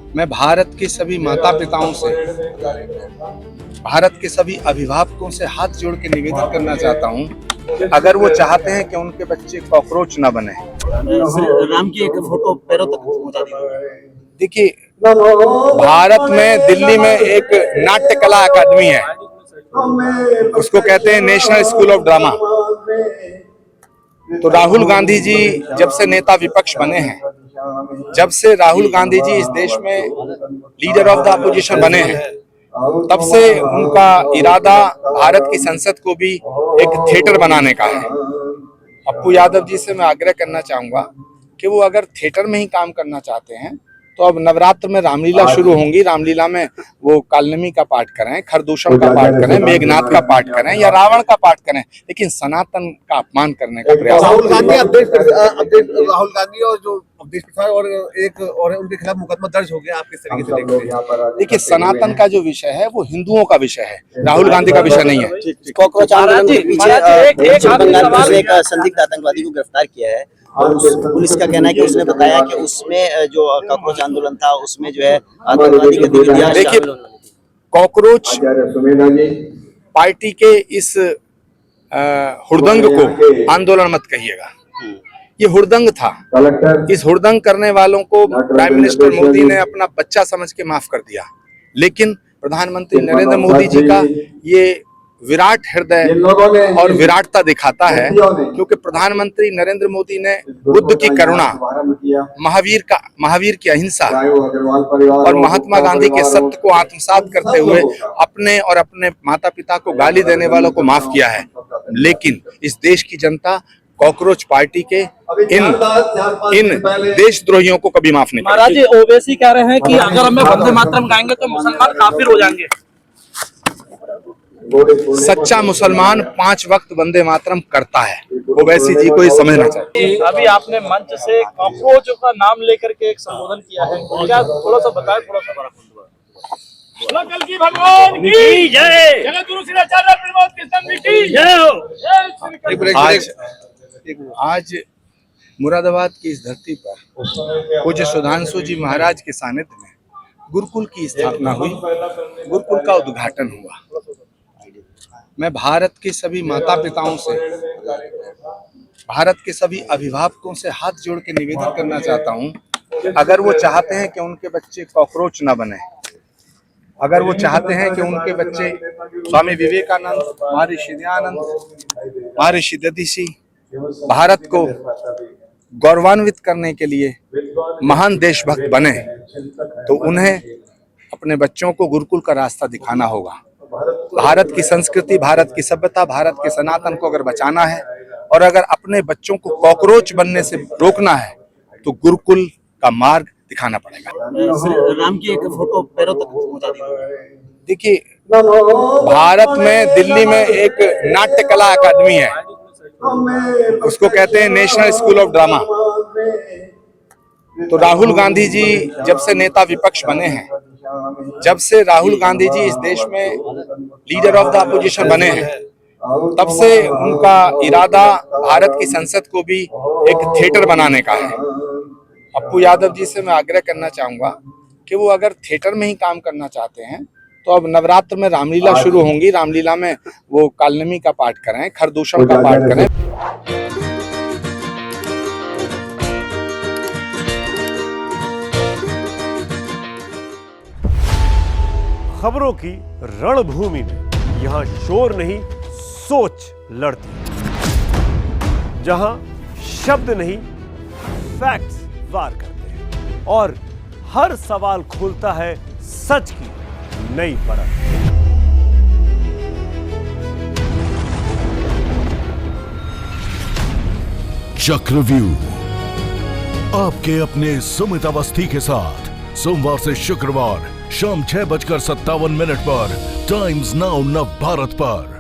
मैं भारत के सभी माता पिताओं से, भारत के सभी अभिभावकों से हाथ जोड़ के निवेदन करना चाहता हूं, अगर वो चाहते हैं कि उनके बच्चे कॉकरोच ना बने। राम की एक फोटो पैरों तक पहुंचा दी। देखिए, भारत में दिल्ली में एक नाट्य कला अकादमी है, उसको कहते हैं नेशनल स्कूल ऑफ ड्रामा। तो राहुल गांधी जी जब से नेता विपक्ष बने हैं, जब से राहुल गांधी जी इस देश में लीडर ऑफ द अपोजिशन बने हैं, तब से उनका इरादा भारत की संसद को भी एक थिएटर बनाने का है। पप्पू यादव जी से मैं आग्रह करना चाहूंगा कि वो अगर थिएटर में ही काम करना चाहते हैं तो अब नवरात्र में रामलीला शुरू होंगी, रामलीला में वो कालनेमी का पाठ करें, खरदूषण का पाठ करें, मेघनाथ का पाठ करें या रावण का पाठ करें, लेकिन सनातन का अपमान करने का प्रयास। राहुल गांधी और जो अवधेश प्रसाद और एक और उनके खिलाफ मुकदमा दर्ज हो गया, आप किस तरीके से देखते हैं? देखिए, सनातन का जो विषय है वो हिंदुओं का विषय है, राहुल गांधी का विषय नहीं है। कॉकरोच आंदोलन के पीछे पश्चिम बंगाल पुलिस ने एक संदिग्ध आतंकवादी को गिरफ्तार किया है और पुलिस का कहना है कि उसने बताया कि उसमें जो कॉकरोच आंदोलन था उसमें जो है आतंकवादी गतिविधियां देखिए, कॉकरोच पार्टी के इस हुड़दंग को आंदोलन मत कहिएगा, ये हुड़दंग था। इस हुड़दंग करने वालों को प्राइम मिनिस्टर मोदी ने अपना बच्चा समझ के माफ कर दिया, लेकिन प्रधानमंत्री नरेंद्र मोदी जी का ये विराट हृदय और विराटता दिखाता है, क्योंकि प्रधानमंत्री नरेंद्र मोदी ने बुद्ध की करुणा, महावीर की अहिंसा और महात्मा गांधी के सत्य को आत्मसात करते हुए अपने और अपने माता पिता को गाली देने वालों को माफ किया है। लेकिन इस देश की जनता कॉकरोच पार्टी के इन देशद्रोहियों को कभी माफ नहीं करेगी। महाराज जी, ओवैसी कह रहे हैं कि अगर हमें वंदे मातरम गाएंगे तो मुसलमान काफिर हो जाएंगे। सच्चा मुसलमान 5 वक्त वंदे मातरम करता है, ओवैसी जी को ये समझना चाहिए। अभी आपने मंच से कॉकरोच का नाम लेकर के एक संबोधन किया है, क्या थोड़ा सा बताएं, थोड़ा सा कल की भगवान की जय, जगत गुरु श्री आचार्य प्रमोद कृष्ण जी की जय हो। आज मुरादाबाद की इस धरती पर पूज्य सुधांशु जी महाराज के सानिध्य में गुरुकुल की स्थापना हुई, गुरुकुल का उद्घाटन हुआ। मैं भारत के सभी माता पिताओं से, भारत के सभी अभिभावकों से हाथ जोड़ के निवेदन करना चाहता हूं, अगर वो चाहते हैं कि उनके बच्चे कॉकरोच ना बने, अगर वो चाहते हैं कि उनके बच्चे स्वामी विवेकानंद, महर्षि दयानंद, महर्षि दधीचि भारत को गौरवान्वित करने के लिए महान देशभक्त बने, तो उन्हें अपने बच्चों को गुरुकुल का रास्ता दिखाना होगा। भारत की संस्कृति, भारत की सभ्यता, भारत के सनातन को अगर बचाना है और अगर अपने बच्चों को कॉकरोच बनने से रोकना है तो गुरुकुल का मार्ग दिखाना पड़ेगा। राम की एक फोटो पैरों तक पहुंचा दी। देखिए, भारत में दिल्ली में एक नाट्य कला अकादमी है, उसको कहते हैं नेशनल स्कूल ऑफ ड्रामा। तो राहुल गांधी जी जब से नेता विपक्ष बने हैं, जब से राहुल गांधी जी इस देश में लीडर ऑफ द अपोजिशन बने हैं, तब से उनका इरादा भारत की संसद को भी एक थिएटर बनाने का है। पप्पू यादव जी से मैं आग्रह करना चाहूंगा कि वो अगर थिएटर में ही काम करना चाहते हैं तो अब नवरात्र में रामलीला शुरू होंगी, रामलीला में वो कालनेमी का पाठ करें, खरदूषण का पाठ करें। खबरों की रणभूमि में यहां शोर नहीं, सोच लड़ती है, जहां शब्द नहीं, फैक्ट्स वार करते हैं और हर सवाल खोलता है सच की नई परत। चक्रव्यूह आपके अपने सुमित अवस्थी के साथ सोमवार से शुक्रवार शाम 6:57 पर टाइम्स नाउ नव भारत पर।